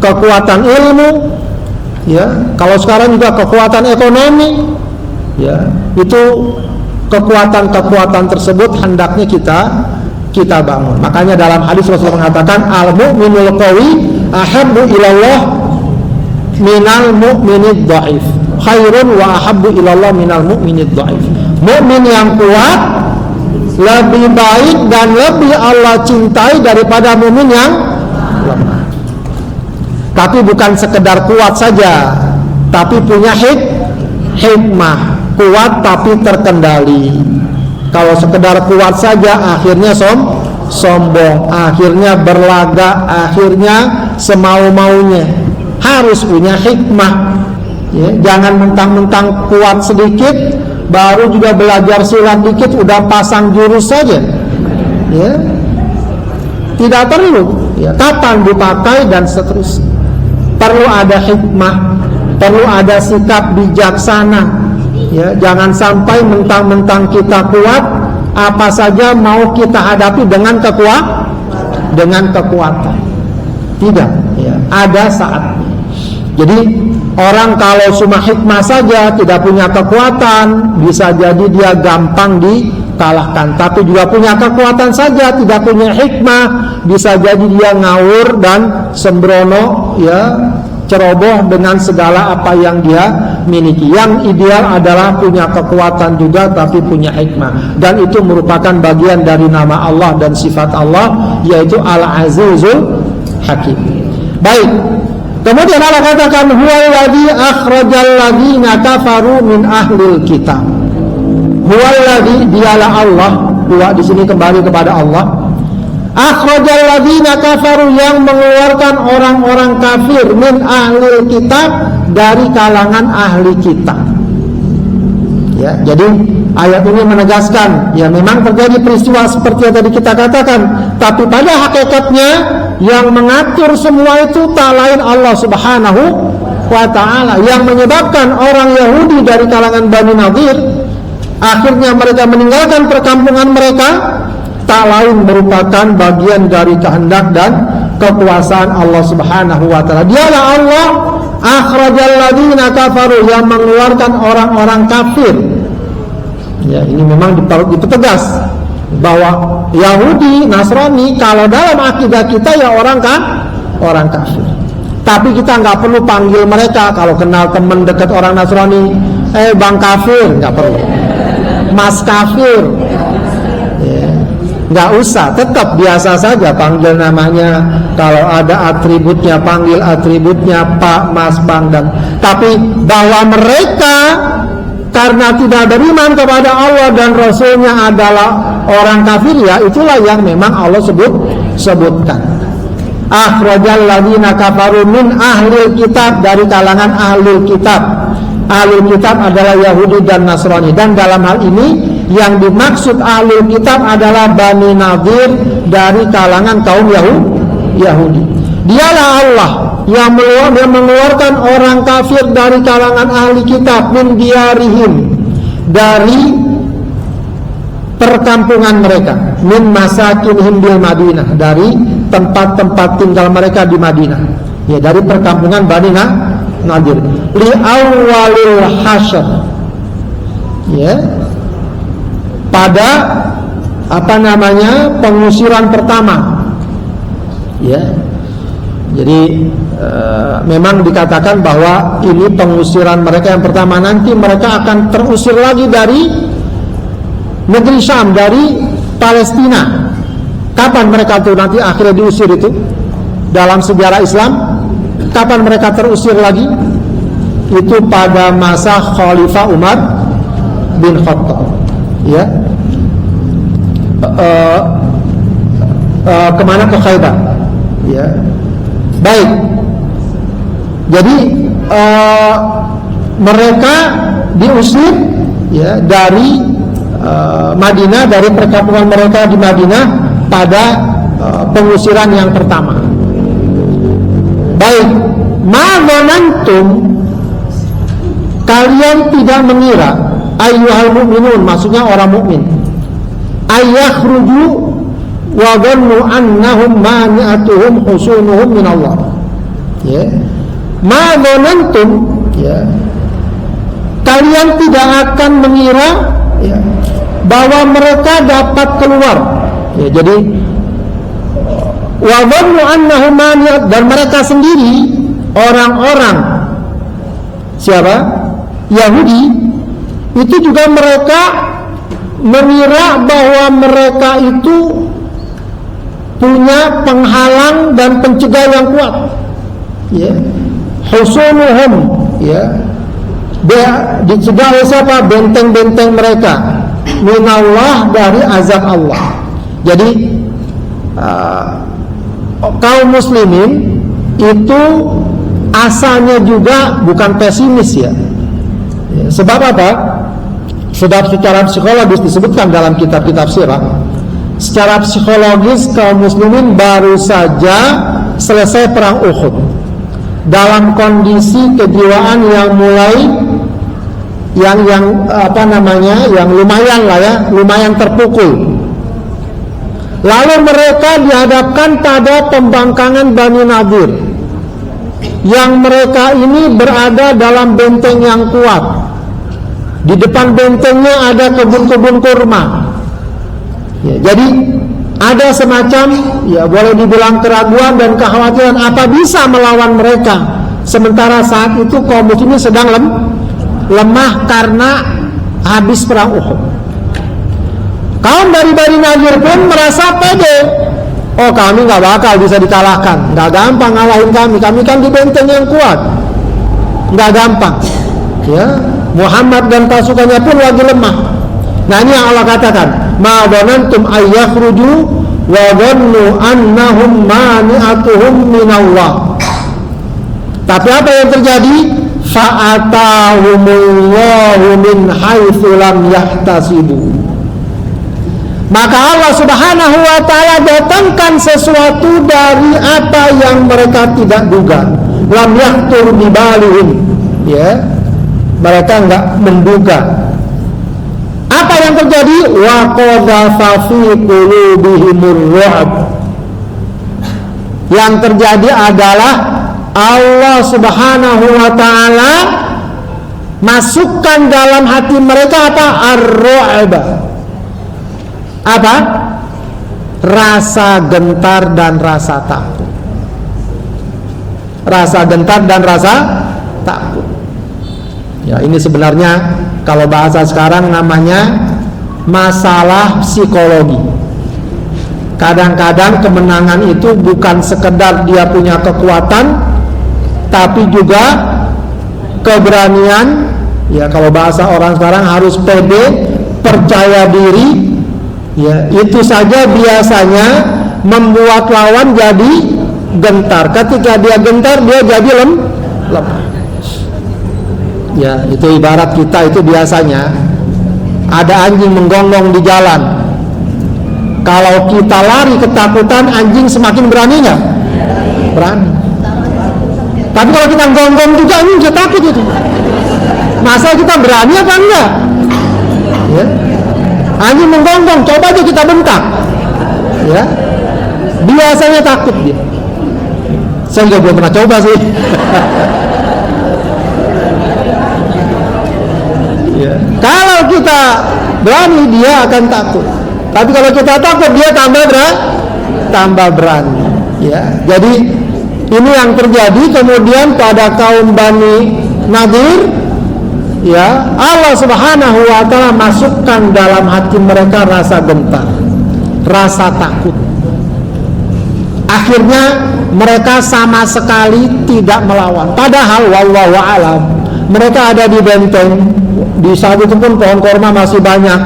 kekuatan ilmu, ya. Kalau sekarang juga kekuatan ekonomi, ya. Itu kekuatan-kekuatan tersebut hendaknya kita bangun. Makanya dalam hadis Rasulullah mengatakan al-mu'minul qawi ahabbu ilallah minal mu'minid dhaif. Khairun wa ahabbu ilallah minal mu'minid dhaif. Mukmin yang kuat lebih baik dan lebih Allah cintai daripada mukmin yang lemah. Tapi bukan sekedar kuat saja, tapi punya hikmah. Kuat tapi terkendali. Kalau sekedar kuat saja akhirnya sombong, akhirnya berlagak, akhirnya semau-maunya. Harus punya hikmah. Ya, jangan mentang-mentang kuat sedikit, baru juga belajar silat dikit udah pasang jurus saja. Ya. Tidak perlu. Ya, kapan dipakai dan seterusnya. Perlu ada hikmah, perlu ada sikap bijaksana. Ya, jangan sampai mentang-mentang kita kuat, apa saja mau kita hadapi dengan kekuatan. Tidak, ya, ada saatnya. Jadi orang kalau cuma hikmah saja tidak punya kekuatan, bisa jadi dia gampang dikalahkan. Tapi juga punya kekuatan saja tidak punya hikmah, bisa jadi dia ngawur dan sembrono, ya, ceroboh dengan segala apa yang dia miliki. Yang ideal adalah punya kekuatan juga tapi punya hikmah, dan itu merupakan bagian dari nama Allah dan sifat Allah, yaitu Al-Azizul Hakim. Baik, kemudian Allah katakan huwallazi akhrajal ladzina kafaru min ahlil kitab. Huwallazi, dialah Allah. Huwa di sini kembali kepada Allah. Akhrajal ladzina kafaru, yang mengeluarkan orang-orang kafir, min ahlil kitab, dari kalangan ahli kitab. Ya, jadi ayat ini menegaskan, ya memang terjadi peristiwa seperti yang tadi kita katakan, tapi pada hakikatnya yang mengatur semua itu tak lain Allah Subhanahu wa ta'ala. Yang menyebabkan orang Yahudi dari kalangan Bani Nadir akhirnya mereka meninggalkan perkampungan mereka, tak lain merupakan bagian dari kehendak dan kekuasaan Allah Subhanahu wa ta'ala. Dialah Allah akhrajal ladzina kafaru, yang mengeluarkan orang-orang kafir. Ya, ini memang dipertegas bahwa Yahudi, Nasrani, kalau dalam akidah kita ya orang kafir. Tapi kita nggak perlu panggil mereka kalau kenal teman dekat orang Nasrani, bang kafir, nggak perlu. Mas kafir, ya, nggak usah. Tetap biasa saja panggil namanya. Kalau ada atributnya panggil atributnya, Pak, Mas, Bang, dan. Tapi bahwa mereka karena tidak beriman kepada Allah dan Rasulnya adalah orang kafir, ya itulah yang memang Allah sebutkan. Akhrajal ladzina kafaru min ahlil kitab, dari kalangan ahlul kitab. Ahlul kitab adalah Yahudi dan Nasrani, dan dalam hal ini yang dimaksud ahlul kitab adalah Bani Nadir dari kalangan kaum Yahudi. Dialah Allah yang mengeluarkan orang kafir dari kalangan ahli kitab, min diarihim, dari perkampungan mereka, min masakinhim bil Madinah, dari tempat-tempat tinggal mereka di Madinah, ya, dari perkampungan Bani Nadir, li awwalil hasyr, ya, pada pengusiran pertama, ya. Jadi memang dikatakan bahwa ini pengusiran mereka yang pertama. Nanti mereka akan terusir lagi dari negeri Syam, dari Palestina. Kapan mereka tuh nanti akhirnya diusir itu? Dalam sejarah Islam, kapan mereka terusir lagi? Itu pada masa Khalifah Umar bin Khattab, ya. Kemana? Ke Khaybar, ya. Baik, jadi mereka diusir, ya, dari Madinah, dari perkampungan mereka di Madinah pada pengusiran yang pertama. Baik, ma dhanantum, kalian tidak mengira, ayyuhal mu'minun, maksudnya orang mukmin, ayakhruju wa dhannu annahum mani'atuhum husunuhum min Allah, ya. Ma dhanantum, ya, kalian tidak akan mengira, ya, bahwa mereka dapat keluar, ya. Jadi wa dhannu annahum mani'at, dan mereka sendiri, orang-orang siapa? Yahudi, itu juga mereka mengira bahwa mereka itu punya penghalang dan pencegah yang kuat, ya. Husunuhum, ya, dicegah oleh siapa? Benteng-benteng mereka, minallah, dari azab Allah. Jadi kaum muslimin itu asalnya juga bukan pesimis, ya. Sebab apa? Sebab secara psikologis disebutkan dalam kitab-kitab sirah, secara psikologis kaum muslimin baru saja selesai perang Uhud dalam kondisi kejiwaan yang mulai yang lumayan lah ya, lumayan terpukul. Lalu mereka dihadapkan pada pembangkangan Bani Nadir, yang mereka ini berada dalam benteng yang kuat. Di depan bentengnya ada kebun-kebun kurma. Ya, jadi ada semacam, ya boleh dibilang keraguan dan kekhawatiran apa bisa melawan mereka. Sementara saat itu kaum muslimin sedang lemah karena habis perang Uhud. Kaum dari Bani Nadir pun merasa pede. Oh, kami nggak bakal bisa dikalahkan, nggak gampang ngalahin kami kan di benteng yang kuat, nggak gampang. Ya, Muhammad dan pasukannya pun lagi lemah. Nah, ini yang Allah katakan, ma dhanantum ayyakhruju wa dhannu annahum mani'atuhum minallah. Tapi apa yang terjadi? Fa'atahumullahu min haitsu lam yahtasibu. Maka Allah Subhanahu wa ta'ala datangkan sesuatu dari apa yang mereka tidak duga. Lam yahtur bibalihim, ya, mereka enggak menduga. Apa yang terjadi? Wa qadhafa fi qulubihimur ru'b. Yang terjadi adalah Allah Subhanahu wa ta'ala masukkan dalam hati mereka apa? Ar-ru'b. Apa? Rasa gentar dan rasa takut. Rasa gentar dan rasa takut. Ya, ini sebenarnya kalau bahasa sekarang namanya masalah psikologi. Kadang-kadang kemenangan itu bukan sekedar dia punya kekuatan, tapi juga keberanian. Ya, kalau bahasa orang sekarang harus pede, percaya diri. Ya, itu saja biasanya membuat lawan jadi gentar. Ketika dia gentar, dia jadi lemah. Ya, itu ibarat kita itu biasanya ada anjing menggonggong di jalan. Kalau kita lari ketakutan, anjing semakin berani nggak? Berani. Tapi kalau kita gonggong juga, anjing bisa takut itu. Masa kita berani apa enggak? Ya. Anjing menggonggong, coba aja kita bentak, ya, biasanya takut dia. Saya juga belum pernah coba sih. Ya. Kalau kita berani, dia akan takut. Tapi kalau kita takut, dia tambah berani. Ya. Jadi ini yang terjadi kemudian pada kaum Bani Nadir. Ya, Allah Subhanahu wa ta'ala masukkan dalam hati mereka rasa gentar, rasa takut. Akhirnya mereka sama sekali tidak melawan. Padahal wallahu a'lam, mereka ada di benteng. Di saat itu pun pohon korma masih banyak.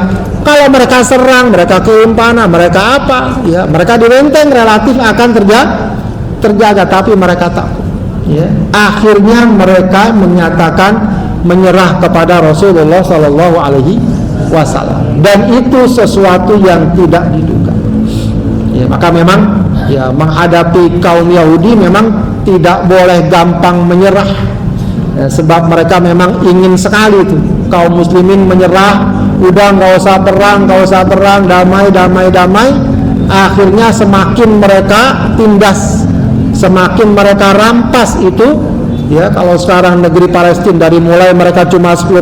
Kalau mereka serang, mereka kirim panah, mereka apa? Ya, mereka di benteng relatif akan terjaga, tapi mereka takut. Ya. Akhirnya mereka menyerah kepada Rasulullah Sallallahu Alaihi Wasallam, dan itu sesuatu yang tidak diduga. Ya, maka memang ya menghadapi kaum Yahudi memang tidak boleh gampang menyerah. Ya, sebab mereka memang ingin sekali itu kaum muslimin menyerah. Udah nggak usah perang, damai. Akhirnya semakin mereka tindas, semakin mereka rampas itu. Ya, kalau sekarang negeri Palestina dari mulai mereka cuma 10%,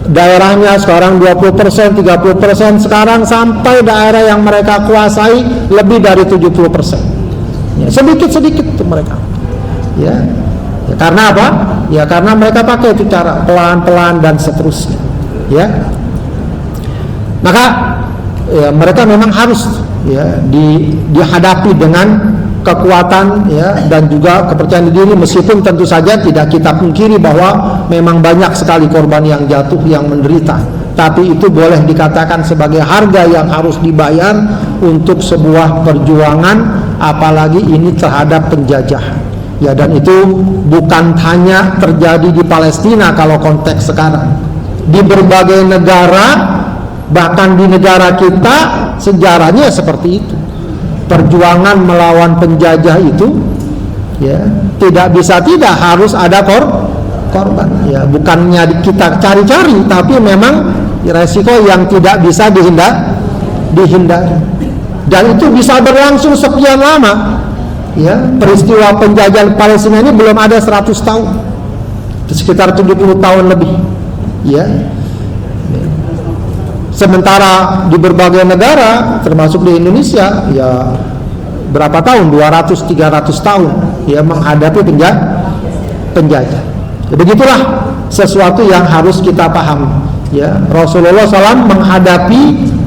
daerahnya sekarang 20%, 30%, sekarang sampai daerah yang mereka kuasai lebih dari 70%. Ya, sedikit-sedikit itu mereka. Ya. Ya, karena apa? Ya karena mereka pakai itu cara pelan-pelan dan seterusnya. Ya. Maka ya, mereka memang harus ya dihadapi dengan kekuatan ya dan juga kepercayaan diri, meskipun tentu saja tidak kita pungkiri bahwa memang banyak sekali korban yang jatuh, yang menderita, tapi itu boleh dikatakan sebagai harga yang harus dibayar untuk sebuah perjuangan, apalagi ini terhadap penjajahan ya. Dan itu bukan hanya terjadi di Palestina, kalau konteks sekarang di berbagai negara, bahkan di negara kita sejarahnya seperti itu. Perjuangan melawan penjajah itu ya tidak bisa tidak harus ada korban. Ya, bukannya kita cari-cari, tapi memang resiko yang tidak bisa dihindari. Dan itu bisa berlangsung sekian lama. Ya, peristiwa penjajahan Palestina ini belum ada 100 tahun. Sekitar 70 tahun lebih. Ya. Sementara di berbagai negara, termasuk di Indonesia, ya berapa tahun? 200-300 tahun ya menghadapi penjajah. Ya, begitulah sesuatu yang harus kita pahami. Ya, Rasulullah SAW menghadapi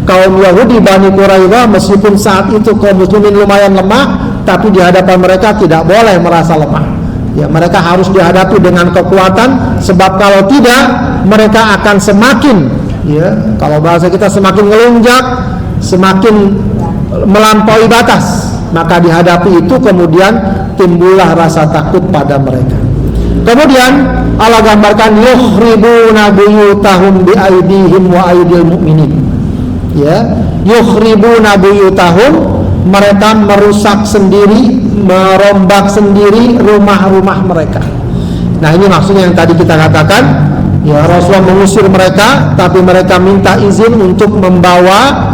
kaum Yahudi Bani Quraidah, meskipun saat itu kaum muslimin lumayan lemah, tapi di hadapan mereka tidak boleh merasa lemah. Ya, mereka harus dihadapi dengan kekuatan, sebab kalau tidak mereka akan semakin, ya, kalau bahasa kita semakin ngelunjak, semakin melampaui batas. Maka dihadapi itu kemudian timbullah rasa takut pada mereka. Kemudian Allah gambarkan yukhribuna buyutahum biaidihim wa aidil mu'minin. Ya, yukhribuna buyutahum, mereka merusak sendiri, merombak sendiri rumah-rumah mereka. Nah, ini maksudnya yang tadi kita katakan, ya, Rasulullah mengusir mereka, tapi mereka minta izin untuk membawa,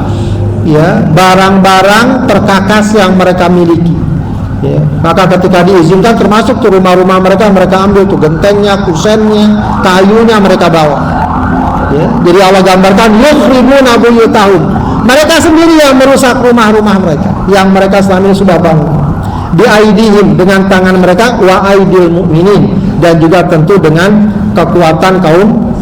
ya, barang-barang terkakas yang mereka miliki. Ya, maka ketika diizinkan, termasuk tuh rumah-rumah mereka ambil tuh gentengnya, kusennya, kayunya mereka bawa. Ya, jadi Allah gambarkan yukhribuna buyutahum, mereka sendiri yang merusak rumah-rumah mereka yang mereka selama ini sudah bangun. Biaidihim, dengan tangan mereka, wa aidil mu'minin, dan juga tentu dengan kekuatan kaum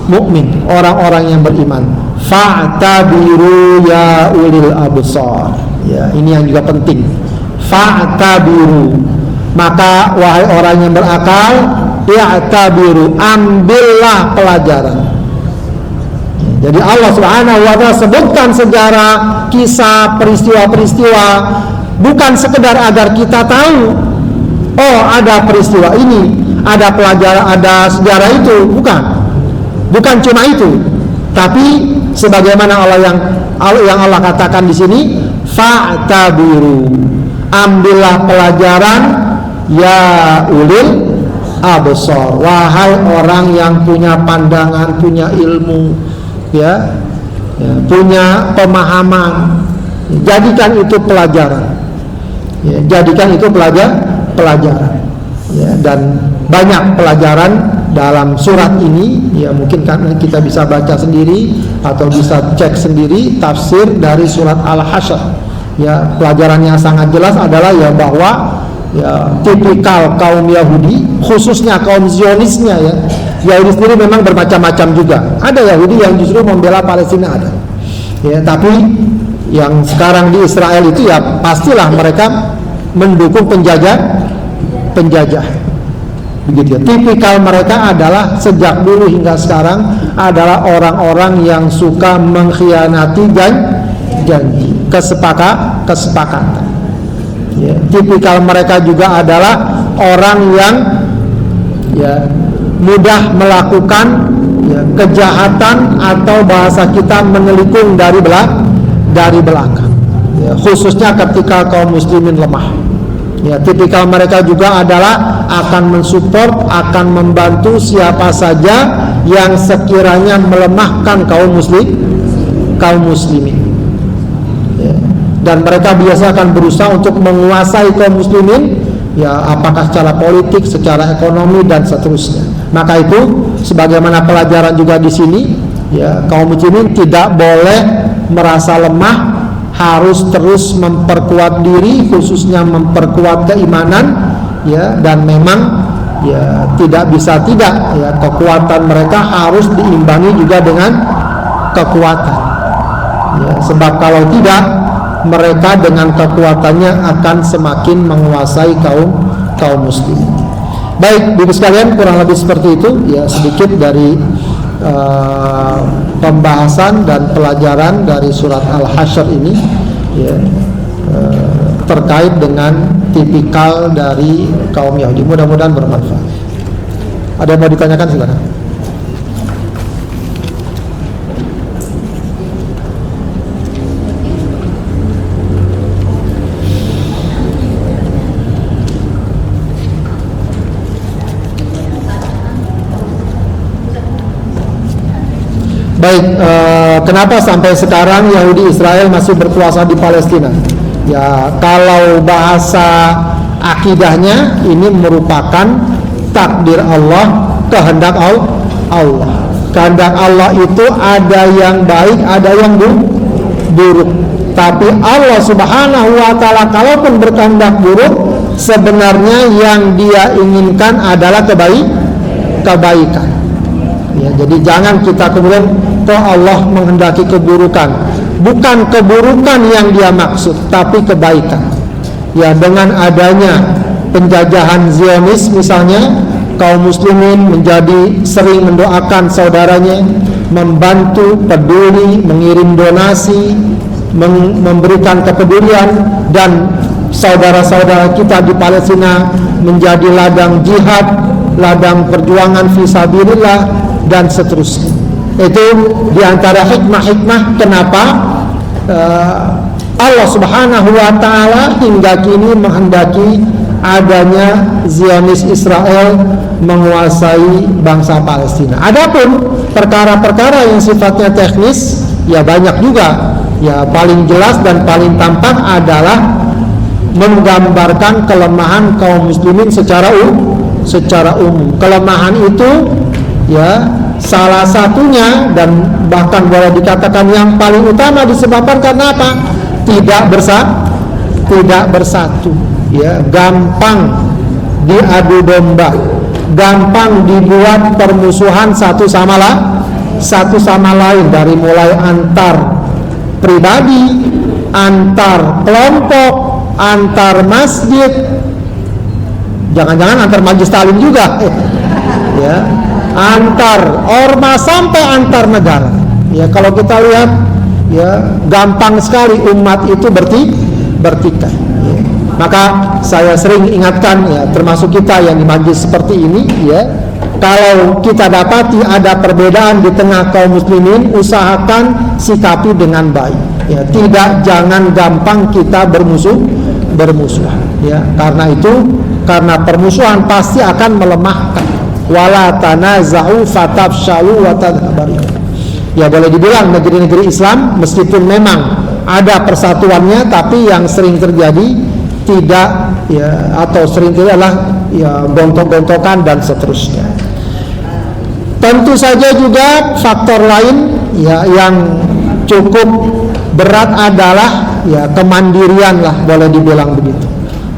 mukmin, orang-orang yang beriman. Fa'tabiru ya ulil absar. Ya, ini yang juga penting. Fa'tabiru, maka wahai orang yang berakal, i'tabiru, ambillah pelajaran. Jadi Allah Subhanahu wa ta'ala sebutkan sejarah, kisah, peristiwa-peristiwa bukan sekedar agar kita tahu, oh ada peristiwa ini, ada pelajaran, ada sejarah itu, bukan cuma itu, tapi sebagaimana yang Allah katakan di sini, fa'tabiru, ambillah pelajaran ya ulil absar, wahai orang yang punya pandangan, punya ilmu, ya, punya pemahaman, jadikan itu pelajaran. Ya, jadikan itu pelajaran. Ya, dan banyak pelajaran dalam surat ini. Ya, mungkin kan kita bisa baca sendiri atau bisa cek sendiri tafsir dari surat Al-Hasyr. Ya, pelajarannya sangat jelas adalah ya bahwa ya tipikal kaum Yahudi, khususnya kaum Zionisnya, ya, Yahudi sendiri memang bermacam-macam juga. Ada Yahudi yang justru membela Palestina, ada. Ya, tapi yang sekarang di Israel itu ya pastilah mereka mendukung penjajah. Begitu ya. Tipikal mereka adalah sejak dulu hingga sekarang adalah orang-orang yang suka mengkhianati janji, kesepakatan. Ya, tipikal mereka juga adalah orang yang ya mudah melakukan ya, kejahatan atau bahasa kita menelikung dari belakang. Ya, khususnya ketika kaum muslimin lemah. Ya, tipikal mereka juga adalah akan mensupport, akan membantu siapa saja yang sekiranya melemahkan kaum muslimin. Ya, dan mereka biasa akan berusaha untuk menguasai kaum muslimin, ya, apakah secara politik, secara ekonomi dan seterusnya. Maka itu sebagaimana pelajaran juga di sini, ya, kaum muslimin tidak boleh merasa lemah, harus terus memperkuat diri, khususnya memperkuat keimanan, ya, dan memang ya tidak bisa tidak, ya, kekuatan mereka harus diimbangi juga dengan kekuatan. Ya, sebab kalau tidak, mereka dengan kekuatannya akan semakin menguasai kaum muslim. Baik, Bapak sekalian, kurang lebih seperti itu, ya, sedikit dari pembahasan dan pelajaran dari surat Al-Hasyr ini, ya, terkait dengan tipikal dari kaum Yahudi. Mudah-mudahan bermanfaat. Ada yang mau ditanyakan, silakan. Baik, kenapa sampai sekarang Yahudi Israel masih berkuasa di Palestina? Ya, kalau bahasa akidahnya ini merupakan takdir Allah, kehendak Allah. Kehendak Allah itu ada yang baik, ada yang buruk. Tapi Allah Subhanahu wa taala kalaupun berkehendak buruk, sebenarnya yang Dia inginkan adalah kebaikan. Ya, jadi jangan kita kemudian Allah menghendaki keburukan. Bukan keburukan yang Dia maksud, tapi kebaikan. Ya, dengan adanya penjajahan Zionis misalnya, kaum muslimin menjadi sering mendoakan saudaranya, membantu, peduli, mengirim donasi, memberikan kepedulian, dan saudara-saudara kita di Palestina menjadi ladang jihad, ladang perjuangan fisabilillah, dan seterusnya. Itu diantara hikmah-hikmah kenapa Allah Subhanahu wa ta'ala hingga kini menghendaki adanya Zionis Israel menguasai bangsa Palestina. Adapun perkara-perkara yang sifatnya teknis, ya banyak juga. Ya, paling jelas dan paling tampak adalah menggambarkan kelemahan kaum muslimin secara umum. Kelemahan itu ya salah satunya dan bahkan boleh dikatakan yang paling utama disebabkan karena apa? Tidak bersatu. Ya, gampang diadu domba, gampang dibuat permusuhan satu sama lain, dari mulai antar pribadi, antar kelompok, antar masjid, jangan-jangan antar majelis taklim juga, ya, antar ormas sampai antar negara. Ya, kalau kita lihat, ya gampang sekali umat itu bertikai. Ya. Maka saya sering ingatkan, ya termasuk kita yang di majelis seperti ini, ya, kalau kita dapati ada perbedaan di tengah kaum muslimin, usahakan sikapi dengan baik. Ya, jangan gampang kita bermusuhan. Ya, karena permusuhan pasti akan melemahkan. Wala tanaza'u fatafshalu wa tadhhabu. Ya, boleh dibilang negeri-negeri Islam meskipun memang ada persatuannya, tapi yang sering terjadi tidak, ya, atau sering terjadi adalah ya gontok-gontokan dan seterusnya. Tentu saja juga faktor lain, ya, yang cukup berat adalah ya kemandirian lah, boleh dibilang begitu.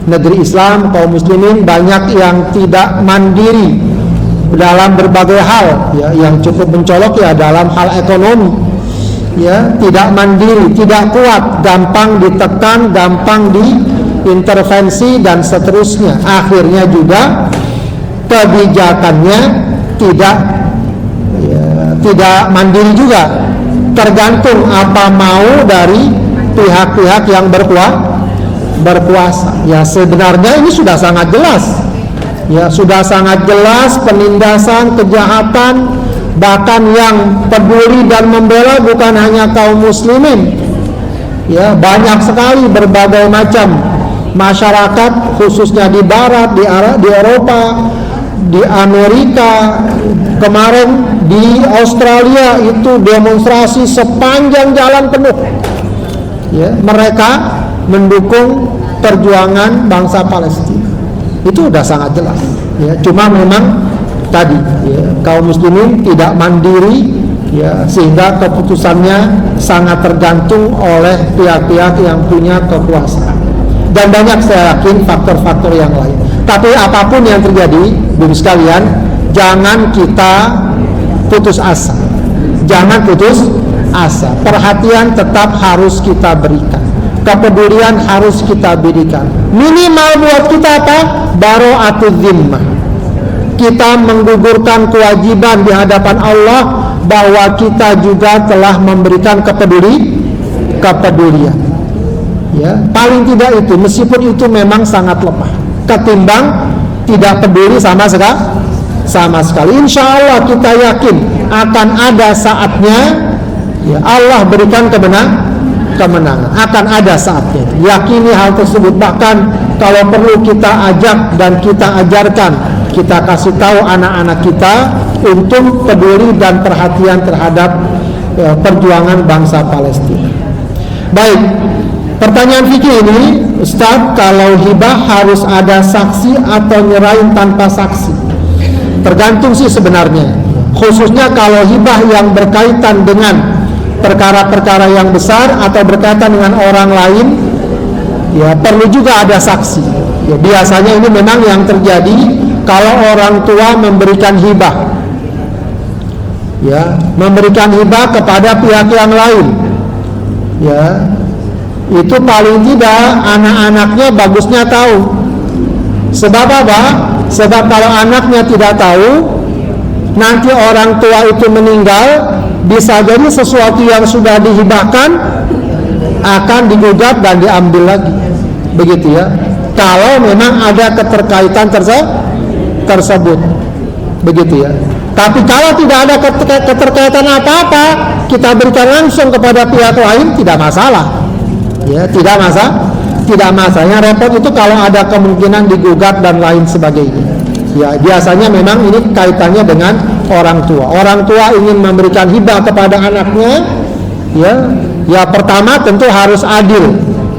Negeri Islam, kaum muslimin banyak yang tidak mandiri dalam berbagai hal, ya, yang cukup mencolok ya dalam hal ekonomi, ya, tidak mandiri, tidak kuat, gampang ditekan, gampang diintervensi dan seterusnya. Akhirnya juga kebijakannya tidak mandiri juga, tergantung apa mau dari pihak-pihak yang berkuasa. Ya, sebenarnya ini sudah sangat jelas. Ya, sudah sangat jelas penindasan, kejahatan, bahkan yang peduli dan membela bukan hanya kaum muslimin. Ya, banyak sekali berbagai macam masyarakat, khususnya di barat, di Eropa, di Amerika, kemarin di Australia itu demonstrasi sepanjang jalan penuh. Ya, mereka mendukung perjuangan bangsa Palestina. Itu sudah sangat jelas. Ya, cuma memang tadi, ya, kaum muslimin tidak mandiri, ya, sehingga keputusannya sangat tergantung oleh pihak-pihak yang punya kekuasaan. Dan banyak, saya yakin, faktor-faktor yang lain. Tapi apapun yang terjadi, Bapak sekalian, jangan kita putus asa. Jangan putus asa. Perhatian tetap harus kita berikan. Kepedulian harus kita berikan. Minimal buat kita apa? Bara'atul zimmah. Kita menggugurkan kewajiban di hadapan Allah bahwa kita juga telah memberikan kepedulian. Ya, paling tidak itu, meskipun itu memang sangat lemah, ketimbang tidak peduli sama sekali. Insya Allah kita yakin akan ada saatnya, ya, Allah berikan kemenangan. Akan ada saatnya. Yakini hal tersebut. Bahkan kalau perlu kita ajak dan kita ajarkan, kita kasih tahu anak-anak kita untuk peduli dan perhatian terhadap perjuangan bangsa Palestina. Baik, pertanyaan fikih ini, Ustaz, kalau hibah harus ada saksi atau nyerahin tanpa saksi? Tergantung sih sebenarnya, khususnya kalau hibah yang berkaitan dengan perkara-perkara yang besar atau berkaitan dengan orang lain, ya perlu juga ada saksi. Ya, biasanya ini memang yang terjadi kalau orang tua memberikan hibah, ya, memberikan hibah kepada pihak yang lain, ya, itu paling tidak anak-anaknya bagusnya tahu. Sebab apa? Sebab kalau anaknya tidak tahu, nanti orang tua itu meninggal, bisa jadi sesuatu yang sudah dihibahkan akan digugat dan diambil lagi, begitu ya. Kalau memang ada keterkaitan tersebut, begitu ya. Tapi kalau tidak ada keterkaitan apa-apa, kita berikan langsung kepada pihak lain, tidak masalah, ya, tidak masalah. Yang repot itu kalau ada kemungkinan digugat dan lain sebagainya. Ya, biasanya memang ini kaitannya dengan orang tua. Orang tua ingin memberikan hibah kepada anaknya, ya pertama tentu harus adil.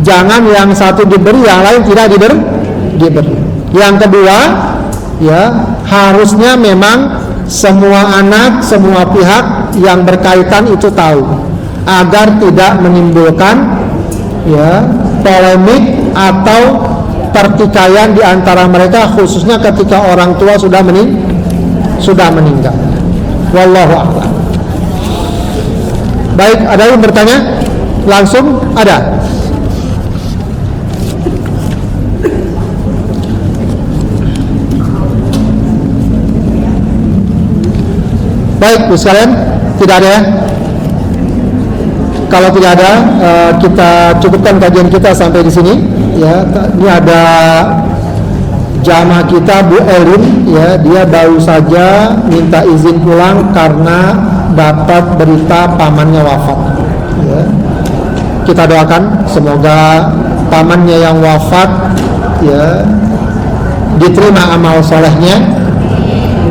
Jangan yang satu diberi, yang lain tidak diberi. Yang kedua, ya harusnya memang semua anak, semua pihak yang berkaitan itu tahu, agar tidak menimbulkan, ya, polemik atau pertikaian di antara mereka, khususnya ketika orang tua sudah meninggal. Wallahu a'lam. Baik, ada yang bertanya? Langsung ada. Baik, Bu sekalian, tidak ada ya? Kalau tidak ada, kita cukupkan kajian kita sampai di sini. Ya, ini ada jamaah kita Bu Elin, ya, dia baru saja minta izin pulang karena dapat berita pamannya wafat. Ya. Kita doakan semoga pamannya yang wafat, ya, diterima amal solehnya,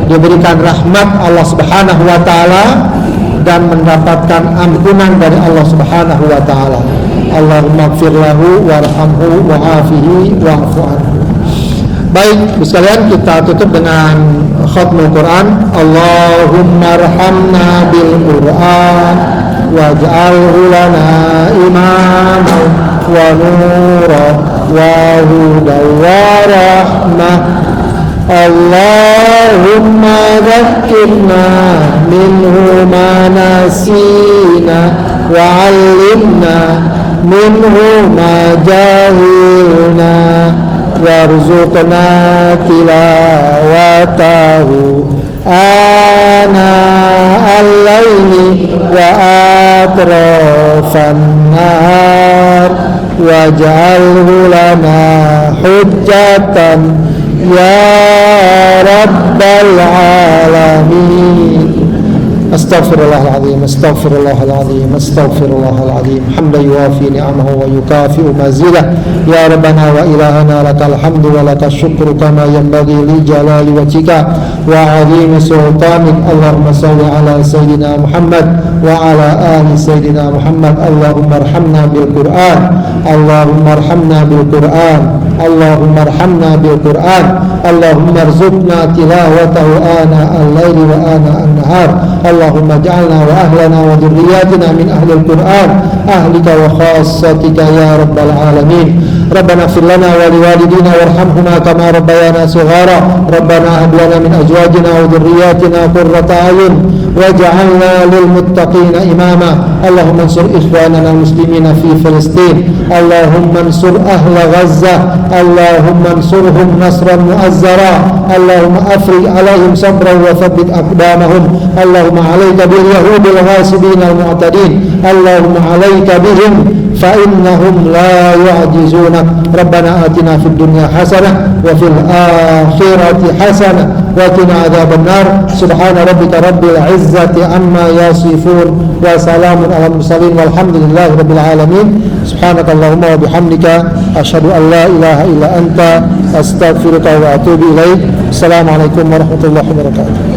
diberikan rahmat Allah Subhanahu wa taala dan mendapatkan ampunan dari Allah Subhanahu wa taala. Allahumma ighfir lahu warhamhu wa'afihi wa'fu anhu. Baik, sekalian, kita tutup dengan khatmul Quran. Allahumma arhamna bil Quran waj'alhu lana imaman wa nura wa hudan wa rahmah. Allahumma dhakkirna minhu ma nasina wa 'allimna minhu ma jahilna warzuqna tilawatahu ana al-laili wa atrafan nahar waj'alhu lana hujjatan ya rabbal alamin. Astaghfirullahaladzim, astaghfirullahaladzim, astaghfirullahaladzim. Hamdan yuwafi ni'amahu wa yukafi'u mazidah. Ya Rabbana wa ilahana lakal hamdu wa lakal syukru kama yanbaghi li jalali wajhika wa 'azimi sultanik. Allahumma salli ala sayyidina Muhammad wa ala ali sayyidina Muhammad. Allahumma arhamna bil Qur'an, Allahumma arhamna bil Qur'an, Allahumma arhamna bil Qur'an. Allahumma arzuqna tilawatahu ana al-laili wa ana an-nahar. Allahumma ja'alna wa ahlana wa dhurriyyatina min ahli al-Qur'an ahlika wa khassatika ya rabbal alamin. Rabbana ighfir lana wa liwalidina warhamhuma kama rabbayana shighara. Rabbana hab lana min azwajina wa dhurriyyatina qurrata a'yun waj'alna lil muttaqina imama. Allahumma ansur ikhwanana al-muslimina fi Filistin. Allahumma ansur ahla Gazzah. Allahumma ansurhum nasran mu'azzara. Allahumma afrij alaihim sabran wa thabbit aqdamahum. Allahumma alayka bil yahudi al-ghasibin al-mu'tadin. Allahumma alayka bihim fa innahum la yu'jizunak. Rabbana atina fid dunya hasanah wa fil akhirati hasanah wa qina adzaban nar. Subhana rabbika rabbil izzati amma yasifun wa salamun alal mursalin walhamdulillahi rabbil alamin. Subhanakallahumma wa bihamdika asyhadu an la ilaha illa anta astaghfiruka wa atubu ilaik. Assalamualaikum warahmatullahi wabarakatuh.